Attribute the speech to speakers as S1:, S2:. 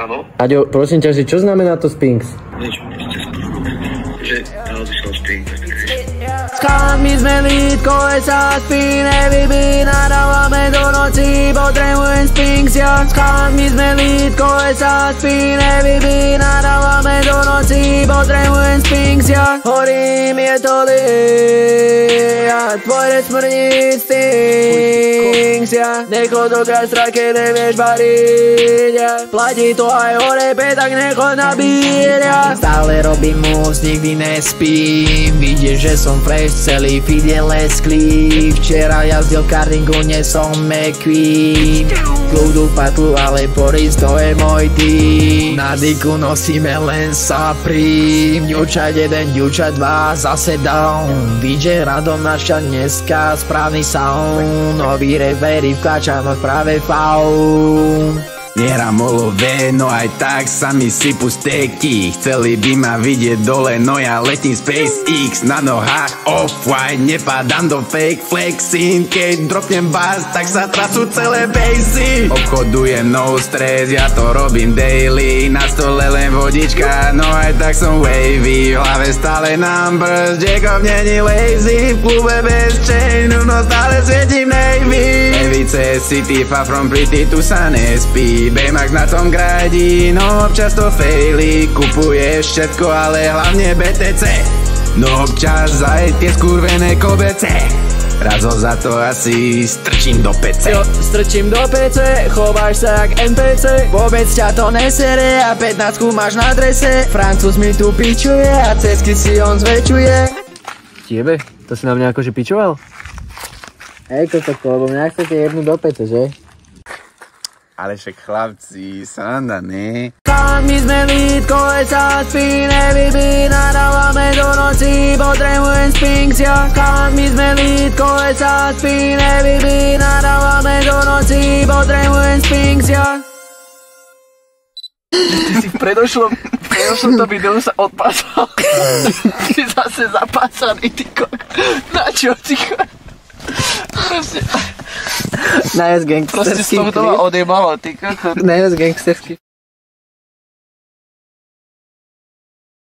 S1: Áno.
S2: Aďo, prosím ťa, že čo znamená to Sphinx?
S1: Nič, že odišiel Sphinx.
S3: My sme lítko, sa spí, nevybí, nadávame do noci, potrebujem Sphinx, ja. My sme lítko, sa spí, nevybí, nadávame do noci, potrebujem Sphinx, ja. Horím, je to a tvoje smrdí Sphinx, ja. Nechod do gastra, keď nevieš variť, ja. Platí to aj o repe, tak nechod nabíť, ja. Stále robím moc, nikdy nespím, vidíš, že som fresh, celý feed je lesklý. Včera jazdil kartingu, nie som McQueen. Kľudu patlu, ale Boris, to je môj tým. Na diku nosíme len Supreme. Ďuča 1, ďuča 2, zase down. DJ Radom naša dneska, správny sound. Nový revery v Kačanoch práve found.
S4: Nehrám olové, no aj tak sa mi sypu steky. Chceli by ma vidieť dole, no ja letím SpaceX. Na nohách off-white, nepadám do fake flexing. Keď dropnem bass, tak sa trasú celé basy. Obchodujem no stres, ja to robím daily. Na stole len vodička, no aj tak som wavy. V hlave stále numbers, Jacob není lazy. V klube bez chainu, no stále svietím navy. Levice, city, far from pretty, tu sa nespí. Baymax na tom gradí, no občas to faily. Kupuješ všetko, ale hlavne BTC. No občas aj tie skurvené kobece. Raz ho za to asi strčím do PC.
S3: Jo, strčím do PC, chováš sa jak NPC. Vôbec ťa to nesere a 15 máš na drese. Francúz mi tu pičuje a cesky si on zväčšuje.
S2: Tiebe? To si na mňa akože pičoval? Hej, lebo mňa chcete jednu do PC, že?
S4: Ale však chlapci, sranda, ne?
S3: My sme lítko, sa spí, nevybí, nadávame do noci, potrebujem Sphinx, ja. My sme lítko, sa spí, nevybí, nadávame do noci, potrebujem Sphinx, ja.
S5: Ty si v predošlom to videu sa odpásal. Ty zase zapásaný, ty kok. Na čo, ty kok? Proste
S2: Najviac gangsterský
S5: z toho doma odjebalo, ty koko.
S2: Najviac gangsterský